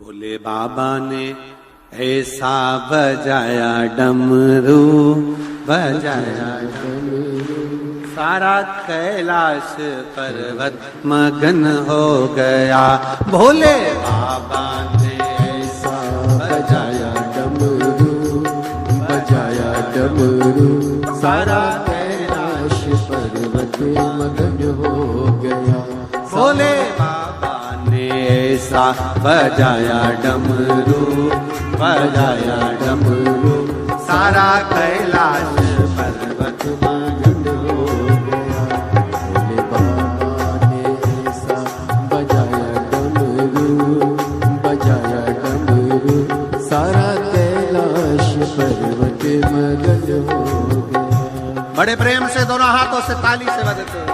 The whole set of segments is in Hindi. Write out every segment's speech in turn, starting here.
भोले बाबा ने ऐसा बजाया डमरू, बजाया डमरू, सारा कैलाश पर्वत मगन हो गया। भोले बाबा ने ऐसा बजाया डमरू, बजाया डमरू, सारा कैलाश पर्वत मगन हो गया। भोले बाबा ने ऐसा बजाया डमरू, बजाया डमरू, सारा कैलाश पर्वत मगन हो गया। भोले बाबा ने ऐसा बजाया डमरू, बजाया डमरू, सारा कैलाश पर्वत मगन हो गया। बड़े प्रेम से दोनों हाथों से ताली से बजाते हैं।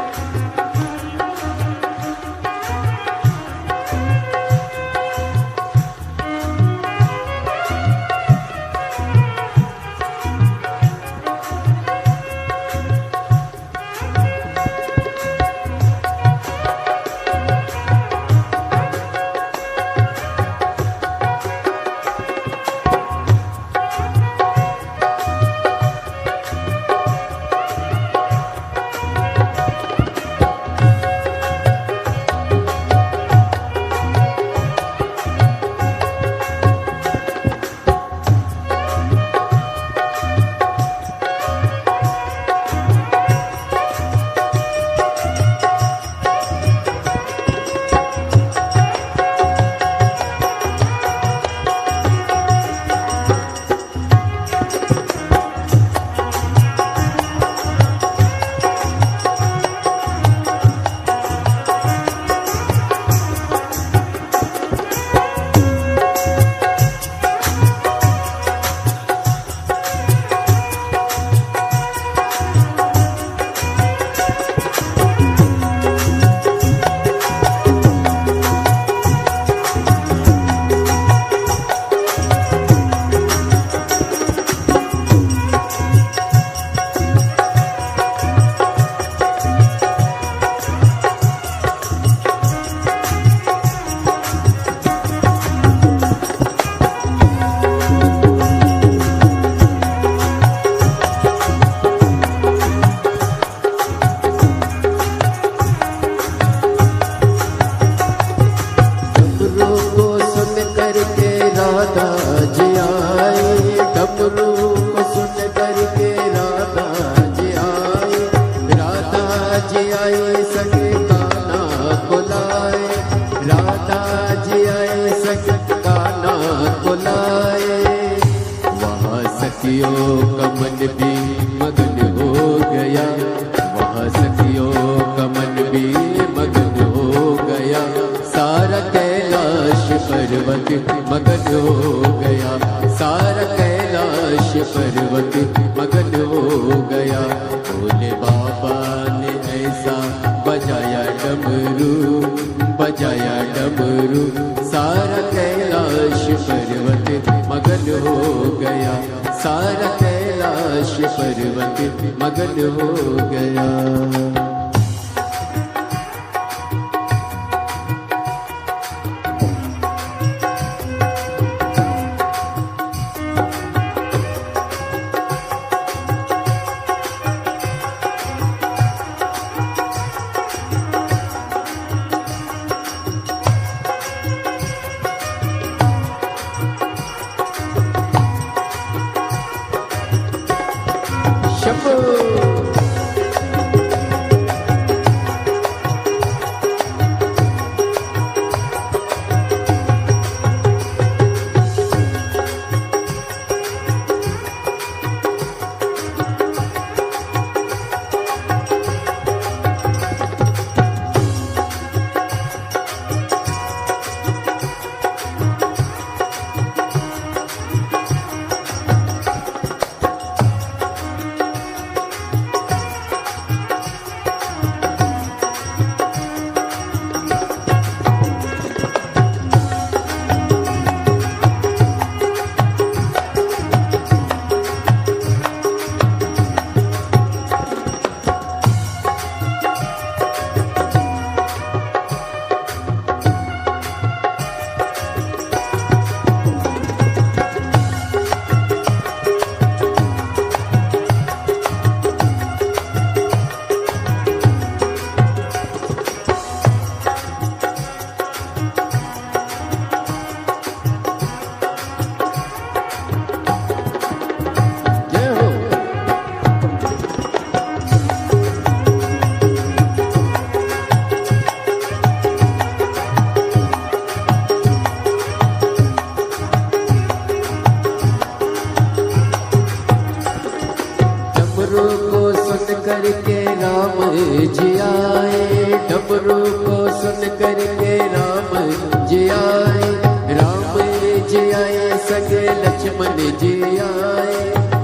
जी आए,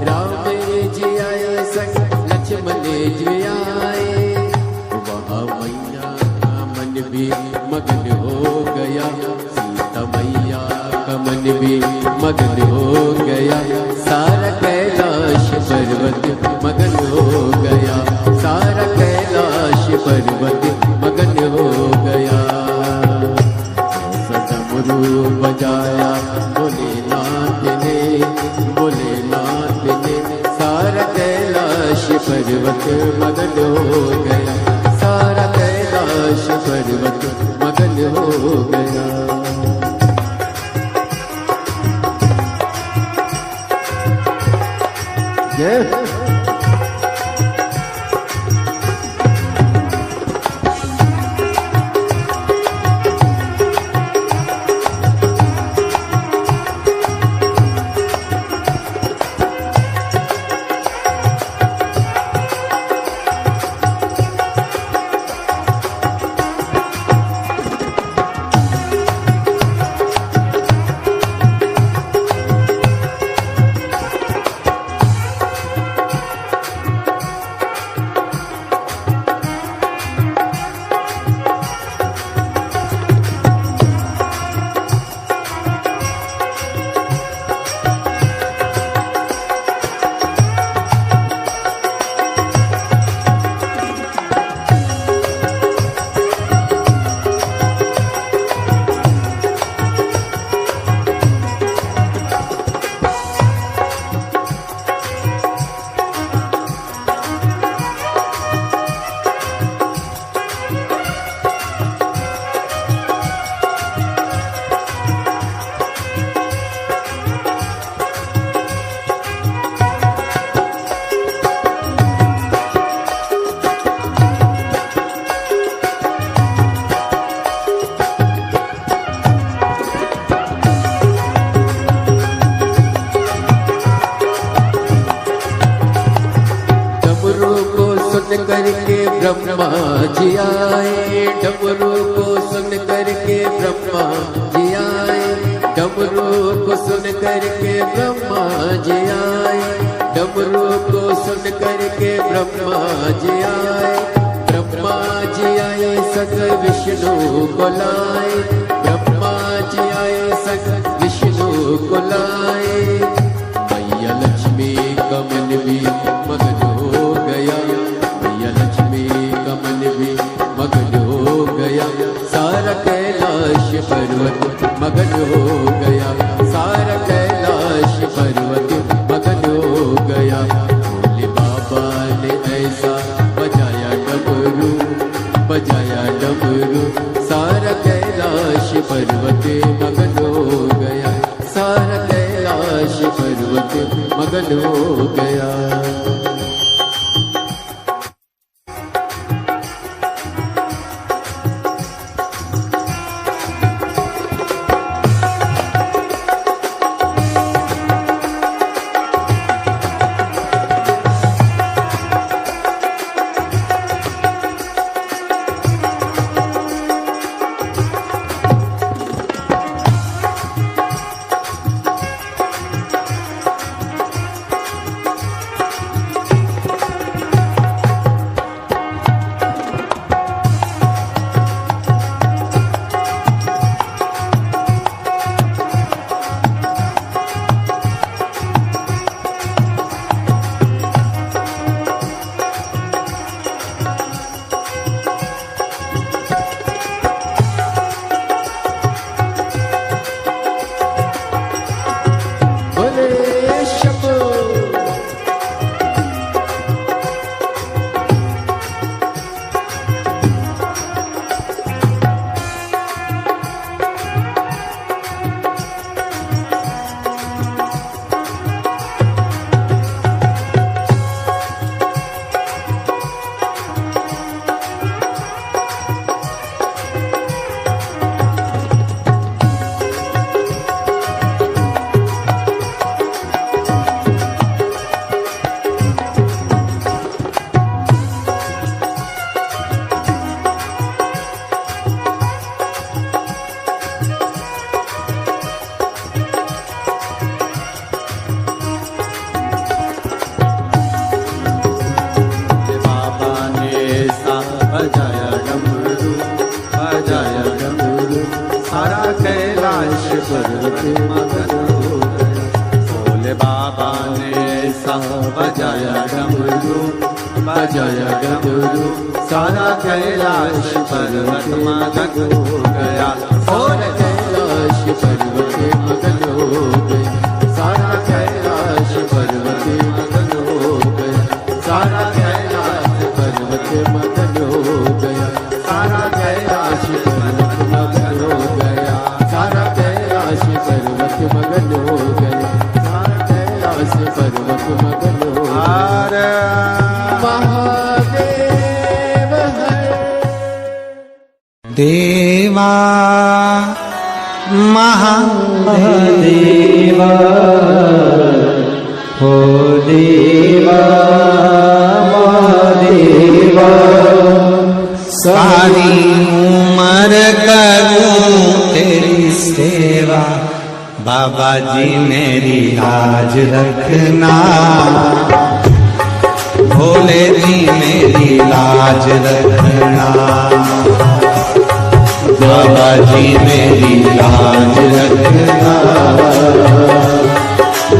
राम जी आए संग लक्ष्मण जी आए। वहाँ मैया का मन भी मगन हो गया, सीता मैया का मन भी मगन हो गया। सारा कैलाश पर्वत मगन हो गया, सारा कैलाश पर्वत मगन हो गया। डमरू बजाया भोलेनाथ ने, भोलेनाथ ने, सारा कैलाश पर्वत मगन हो गया, सारा कैलाश पर्वत मगन हो गया। जय करके ब्रह्मा जी आए, डमरू को सुन करके ब्रह्मा जी आए, डमरू को सुन करके ब्रह्मा जी आए, डमरू को सुन करके ब्रह्मा जी आए। ब्रह्मा जी आए सग विष्णु को लाए, ब्रह्मा जी आए सग विष्णु को लाए। मैया लक्ष्मी का मन भी मगन हो गया, मगन हो गया, सारा कैलाश पर्वत मगन हो गया, सारा कैलाश पर्वत मगन हो गया। भोले बाबा ने ऐसा बजाया डमरू, बजाया डमरू, सारा कैलाश पर्वत मगन हो गया, सारा कैलाश पर्वत मगन हो गया। पर्वत मगन हो गया। भोले बाबा ने ऐसा बजाया डमरू, बजाया डमरू, सारा कैलाश पर्वत मगन हो गया। सारा कैलाश पर्वत मगन हो गया। सारा कैलाश पर्वत मगन हो गया। सारा कैलाश पर्वत मगन हो गया। सारा कैलाश पर्वत मगन हो गया। सारा कैलाश पर्वत मगन हो गया। सारा कैलाश पर्वत मगन हो गया। महादेव देवा महादेवा हो देवा महादेवा, सारी उम्र करूं तेरी सेवा, बाबा जी मेरी लाज रखना, भोले जी मेरी लाज रखना, बाबा जी मेरी लाज रखना,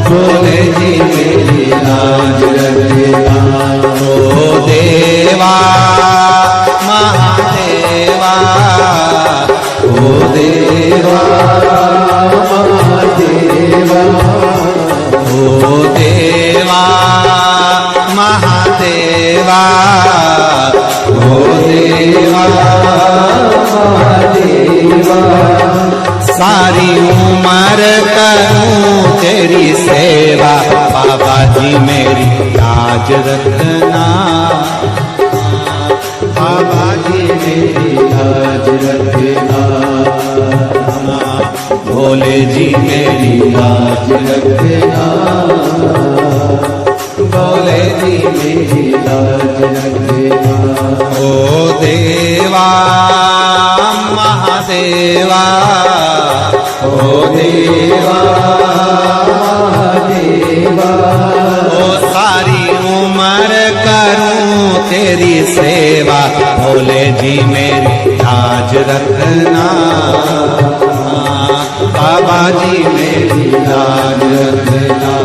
भोले जी मेरी लाज रखना। ओ देवा महादेवा, ओ देवा महादेवा, ओ देवा महादेवा, ओ देवा महादेवा, सारी उम्र करूं तेरी सेवा, बाबा जी मेरी लाज रखना, बाबा जी मेरी लाज रखना, भोले जी मेरी लाज रखना, भोले जी मेरी लाज रखना। ओ देवा महादेवा, ओ देवा महादेवा, ओ सारी उम्र करूं तेरी सेवा, भोले जी मेरी लाज रखना, बाबा जी मेरी लाज रखना,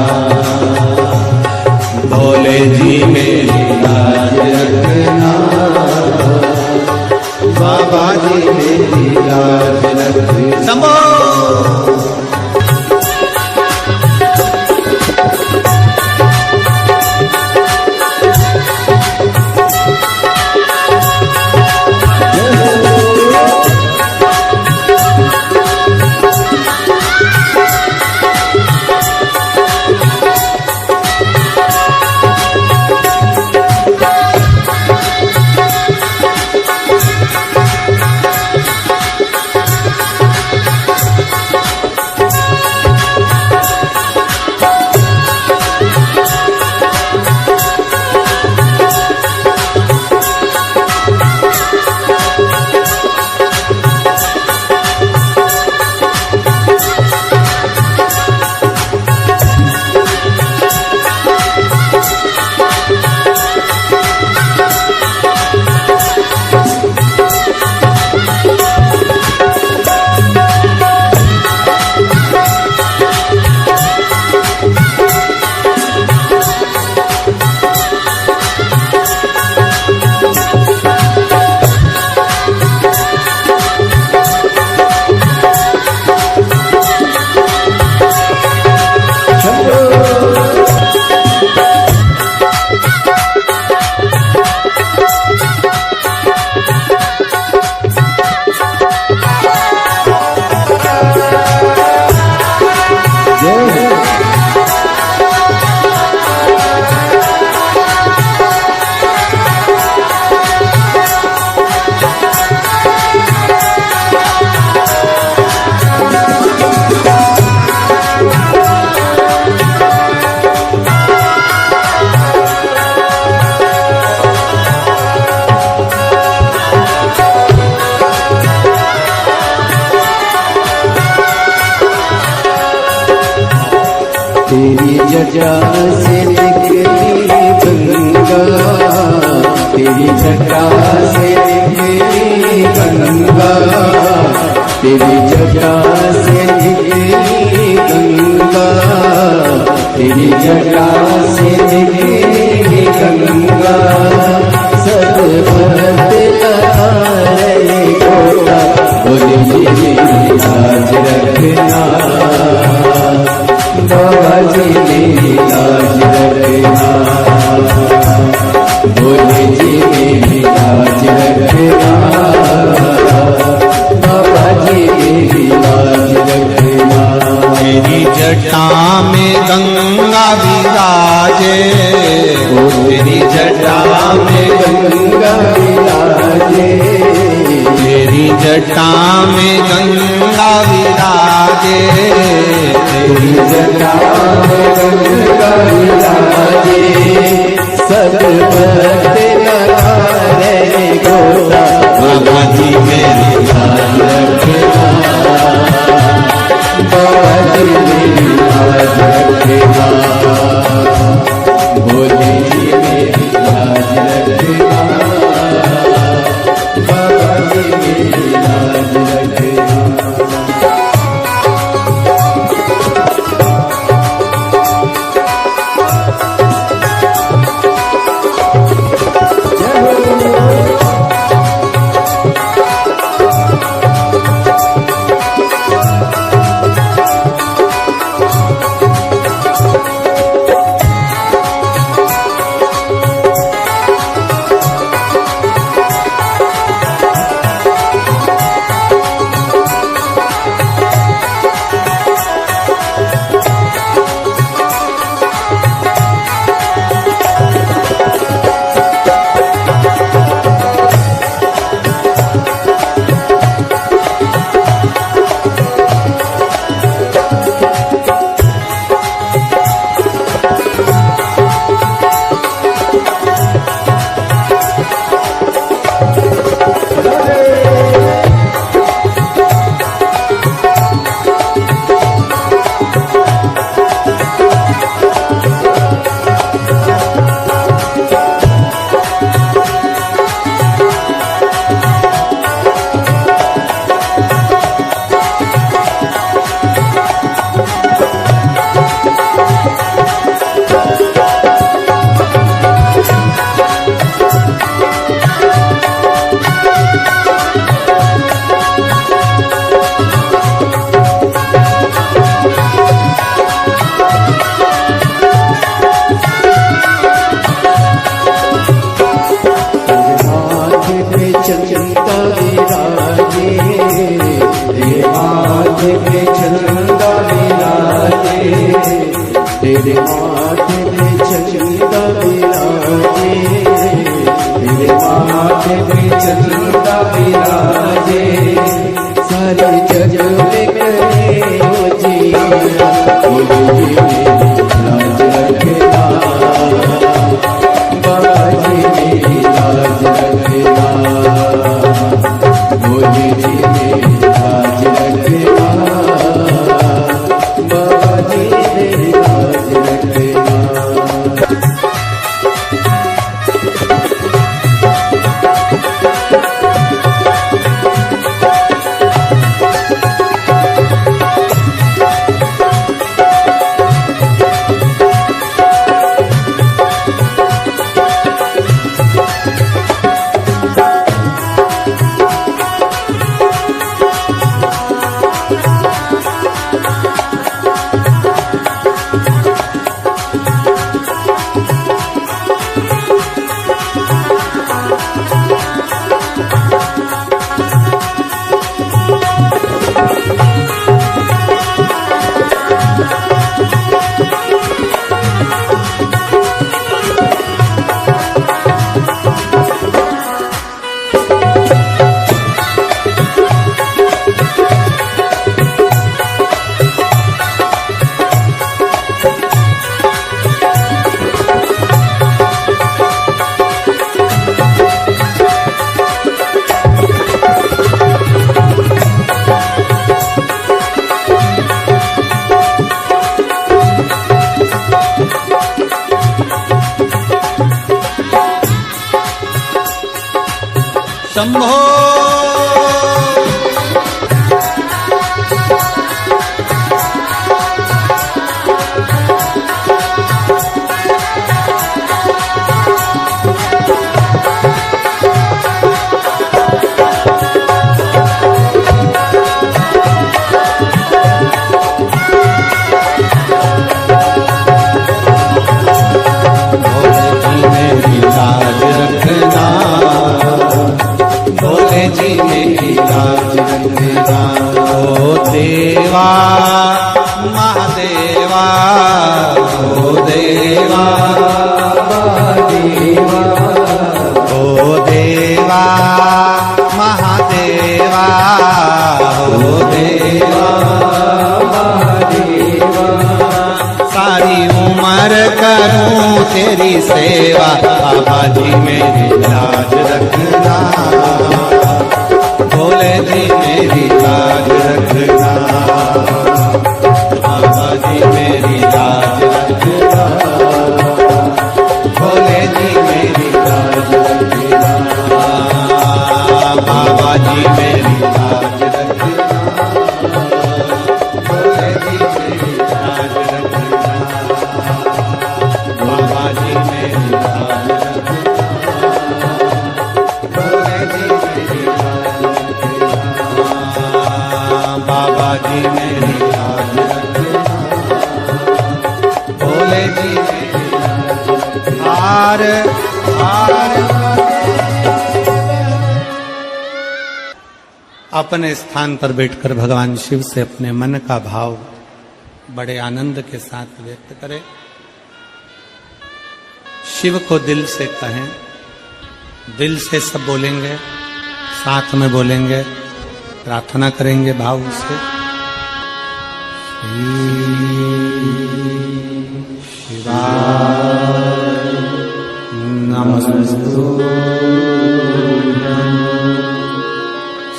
भोले जी मेरी लाज रखना, बाबा जी मेरी लाज रखना। शंभो तेरी जटा से निकली गंगा, तेरी जटा से निकली गंगा, तेरी जटा से निकली जटा से निकली गंगा सर्वभक्त तारे गोता बोले जी मेरी लाज रखना बाबा जी मेरी लाज रखना बोले जी मेरी लाज रखना बाबा जी मेरी लाज रखना। तेरी जटा में गंगा विराजे, तेरी जटा में गंगा विराजे, तेरी जटा में गंगा विराजे, तेरी जटा में गंगा विराजे सर्वभक्त तारे गोता बाबा जी मेरी लाज रखना बाबा जी मेरी लाज रखना बोले जी मेरी लाज रखना बाबा जी मेरी लाज रखना। चंदा विराजे तेरे माथे पे चंदा विराजे तेरे माथे पे चंदा विराजे तेरे माथे पे चंदा विराजे सारे जग में करे हो जिया बोले जी मेरी लाज रखना बाबा जी मेरी लाज रखना बोले जी मेरी लाज रखना बाबा जी मेरी लाज रखना। शंभो ओ देवा ओ देवा महादेवा ओ देवा सारी उम्र करूं तेरी सेवा बाबा जी मेरी लाज रखना भोले जी मेरी लाज रखना बाबा जी मेरी लाज रखना भोले जी मेरी लाज रखना बाबा जी मेरी लाज रखना भोले जी मेरी लाज रखना बाबा जी मेरी लाज रखना भोले जी मेरी लाज रखना बाबा जी मेरी लाज रखना भोले जी मेरी लाज हार अपने स्थान पर बैठकर भगवान शिव से अपने मन का भाव बड़े आनंद के साथ व्यक्त करें। शिव को दिल से कहें, दिल से सब बोलेंगे, साथ में बोलेंगे, प्रार्थना करेंगे भाव से। शिवाय नमस्तुभ्यं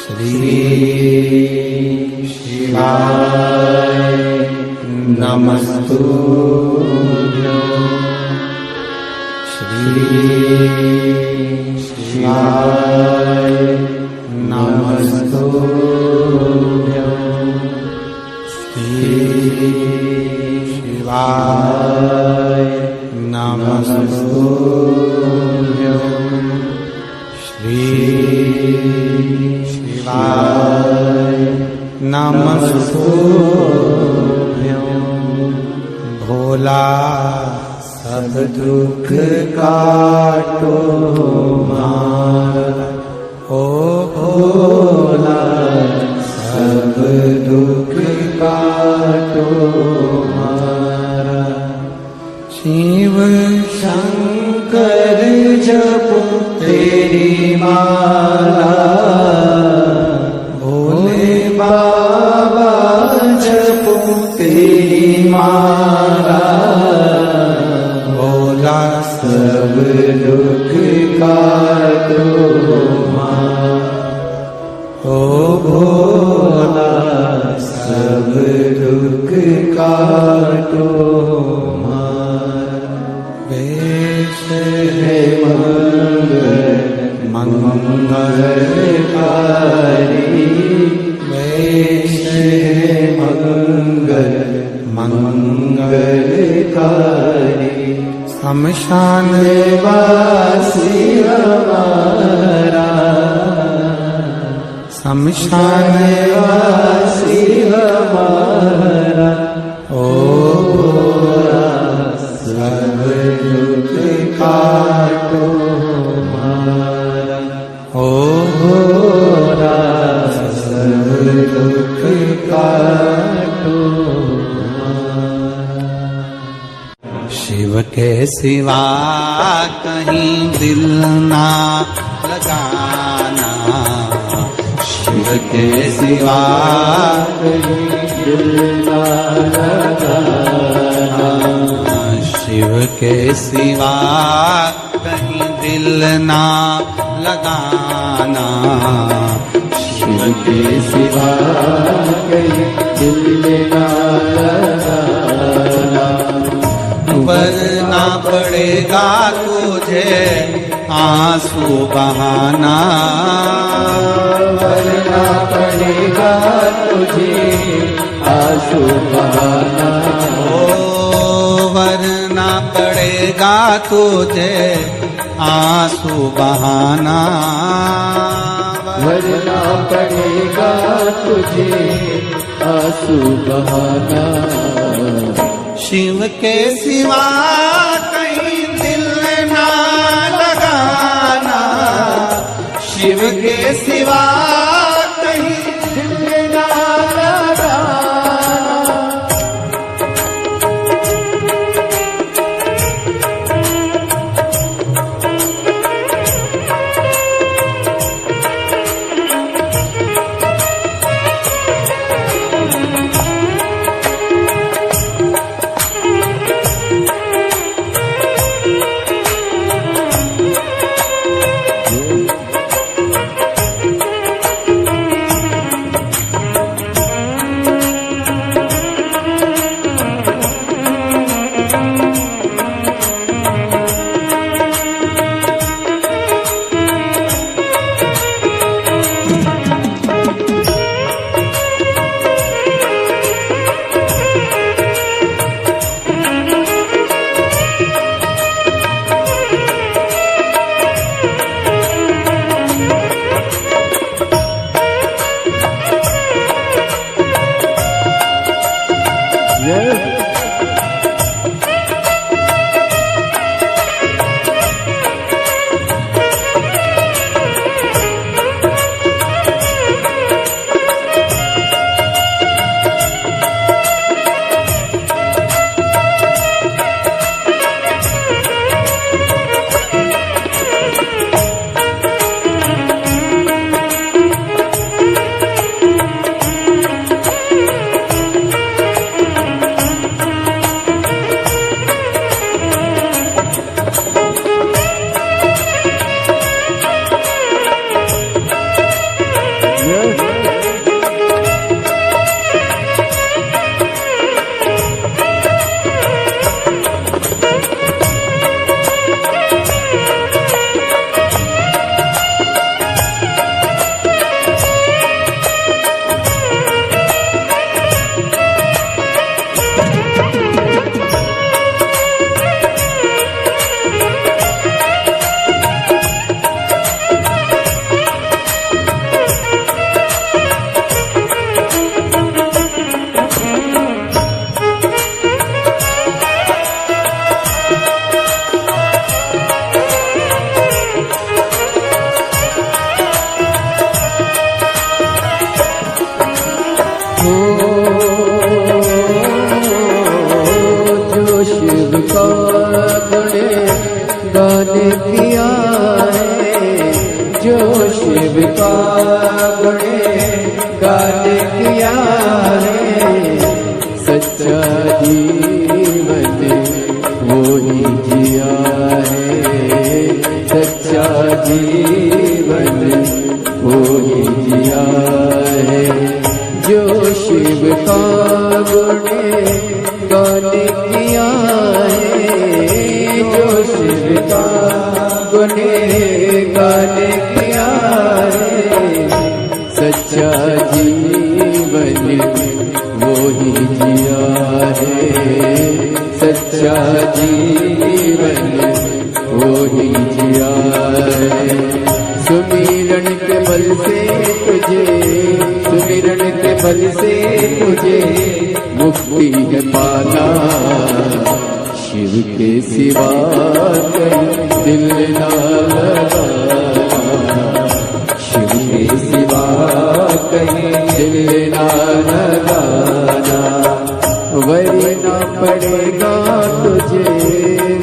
श्री शिवाय नमस्तुभ्यं श्री शिवाय नमस्तुभ्यं श्री शिवाय नमस्तुभ्यं श्री शिवाय नमस्तुभ्यं भोला सब दुख काटो मारा ओ भोला सब दुख काटो मारा शिव शंकर जपो तेरी माला भोले बाबा जपो तेरी माला भोला सब दुख काटो ओ भोला सब दुख काटो वेश है मंगलकारी वेश है मंगलकारी शमशान वासी हमारा शमशान वासी हमारा ओ भोला सब दुख काटो मारा ओ भोला सब दुख काटो मारा। शिव के सिवा कहीं दिल ना लगाना शिव के सिवा कहीं दिल ना लगाना शिव के सिवा कहीं दिल ना लगाना शिव के सिवा कहीं दिल ना लगाना वरना पड़ेगा तुझे आंसू बहाना वरना पड़ेगा तुझे आंसू बहाना ओ वरना पड़ेगा तुझे आंसू बहाना वरना पड़ेगा तुझे आंसू बहाना शिव के सिवा कहीं दिल ना लगाना शिव के सिवा कहीं दिल ना लगाना जो शिव का गाने किया है, जो शिव का गाने किया है, सच्चा जीवन वो ही जिया है, सच्चा जीवन वो ही जिया है। जो शिव का गाने किया है, जो शिव का गाने किया है, सच्चा जीवन वो ही जिया है, सच्चा जीवन वो ही जिया है। सुमिरन के बल से तुझे, सुमिरन के बल से तुझे मुक्ति है पाना, शिव के सिवा कहीं दिल ना लगाना, शिव के सिवा कहीं दिल ना लगाना। वरना पड़ेगा तुझे,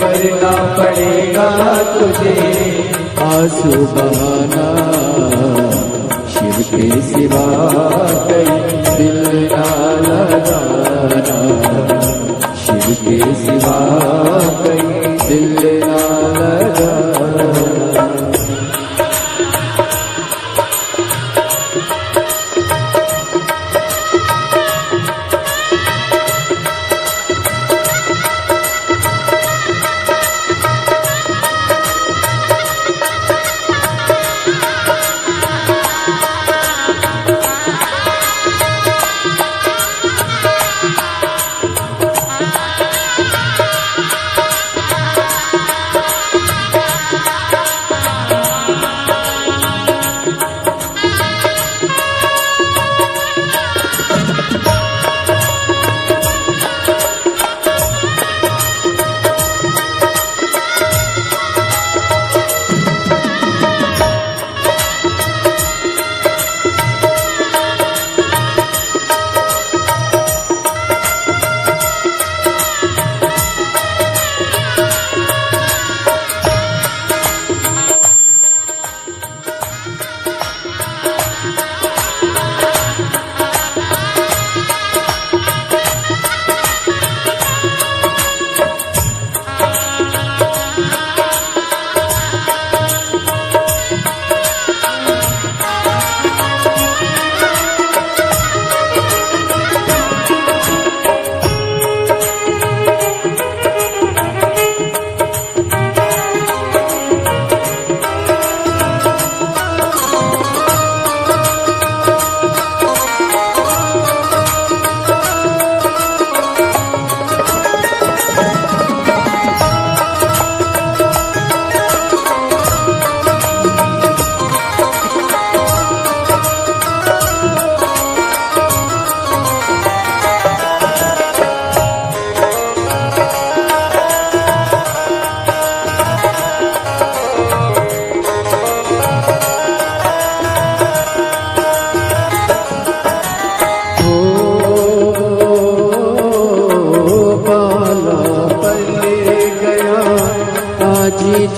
वरना पड़ेगा तुझे आंसू बहाना, शिव के सिवा कहीं दिल ना लगाना, शिव के सिवा कहीं दिल ना लगाना।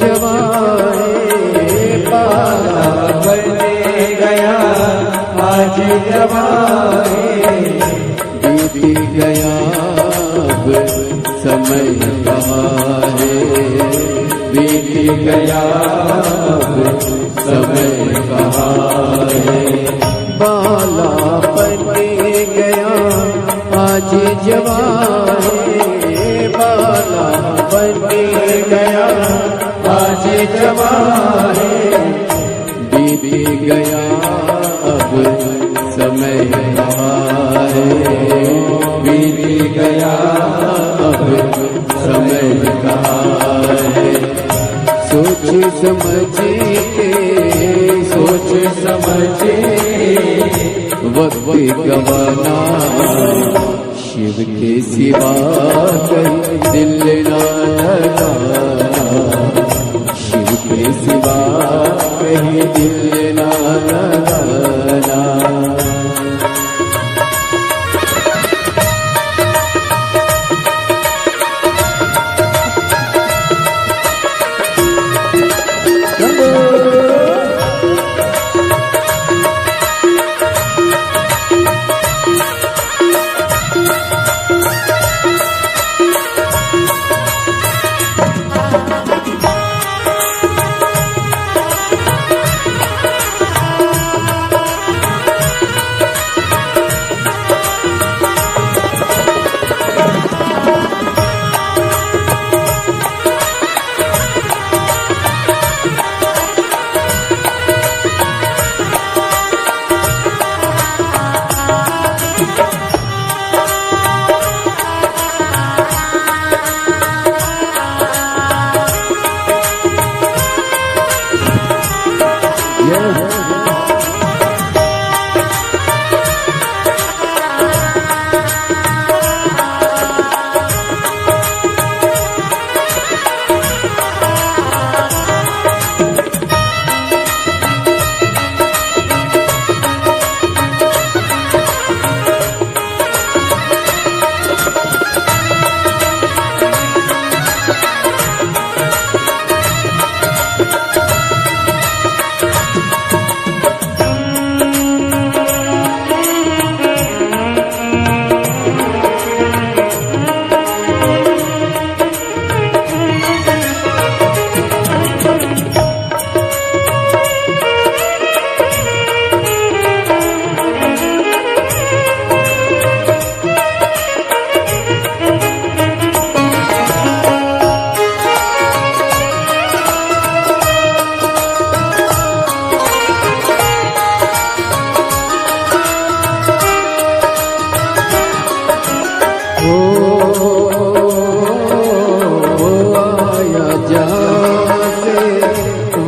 जवाए बाला बने गया आज जवाए बीत गया अब समय कहाँ है बीत गया अब समय कहाँ है बाला बने गया आज जवाए बाला बने गया आज जवाए बीत गया अब समय कहाँ है बीत गया अब समय कहाँ है सोच समझ के वक्त गवाना शिव के सिवा कहीं दिल ना लगाना शिव के सिवा कहीं दिल ना लगाना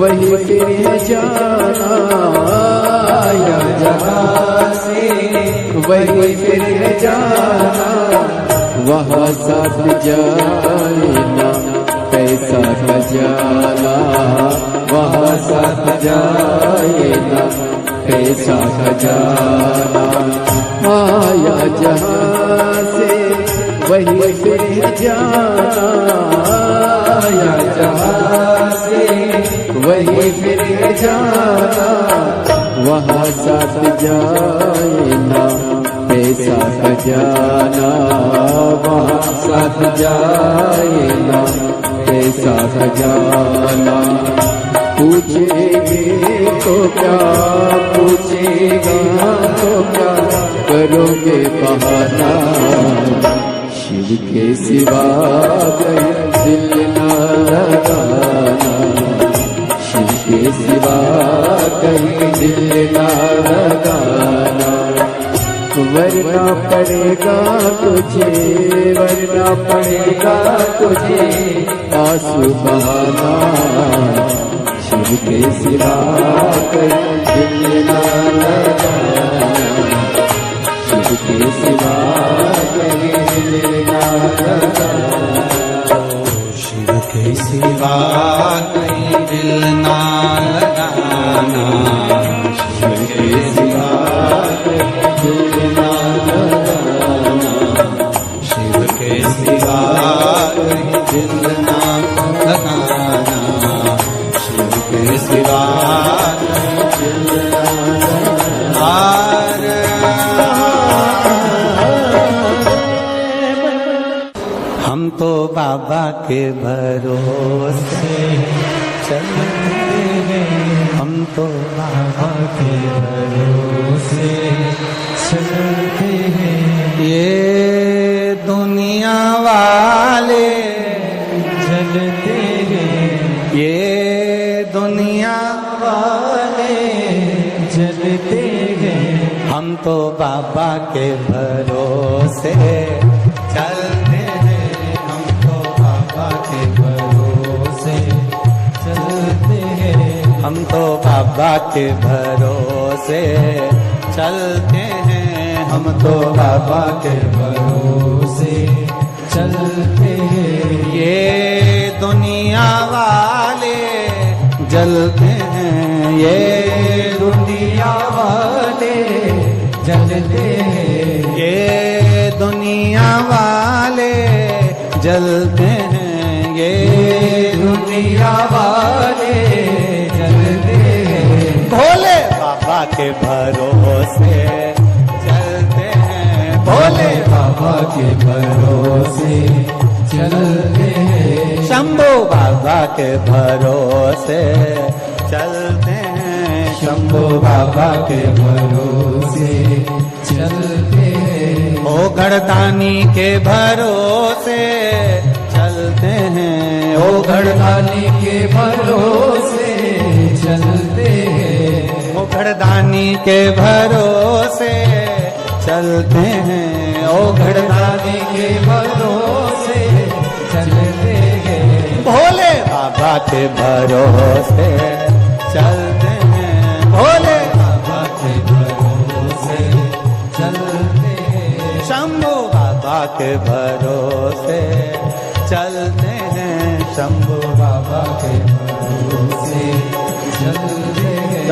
वही फिर जाना आया जहाँ से वही फिर जाना वहाँ साथ जाना पैसा खजाना वहाँ साथ जाना पैसा खजाना आया जहाँ से वही फिर जाना आया जहाँ से वही फिर जाना वहाँ साथ जाना पैसा खजाना वहाँ साथ जाना पैसा खजाना पूछेंगे तो क्या पूछेगा तो क्या करोगे बहाना शिव के सिवा दिल ना लगाना शिव के सिवा कहीं दिल ना लगाना वरना पड़ेगा तुझे वरना पड़ेगा तुझे आंसू बहाना शिव के सिवा कहीं दिल ना लगाना शिव के सिवा कहीं दिल ना लगाना शिव के सिवा कहीं दिल ना लगाना शिव के सिवा कहीं दिल ना लगाना शिव के सिवा कहीं दिल ना लगाना हम तो बाबा के भरोसे चलते हैं, हम तो बाबा के भरोसे चलते हैं। ये दुनिया वाले जलते हैं, ये दुनिया वाले जलते हैं, हम तो बाबा के भरोसे चलते हैं, हम तो बाबा के भरोसे चलते हैं, हम तो बाबा के भरोसे चलते हैं, हम तो बाबा के भरोसे चलते हैं। ये दुनिया वाले जलते हैं, ये दुनिया वाले जलते हैं, ये दुनिया वाले जलते हैं, ये दुनिया वाले जलते हैं। भोले बाबा के भरोसे चलते हैं, भोले बाबा के भरोसे चलते हैं, शंभू बाबा के भरोसे चलते हैं, शंभू बाबा के भरोसे चलते हैं। ओ गढ़दानी के भरोसे चलते हैं, ओ गढ़दानी के भरोसे चलते हैं, ओ गढ़दानी के भरोसे चलते हैं, ओ गढ़दानी के भरोसे चलते हैं। भोले बाबा के भरोसे चलते हैं, भोले बाबा के भरोसे चलते हैं, शंभू बाबा के भरोसे चलते हैं, शंभू बाबा के भरोसे चलते हैं।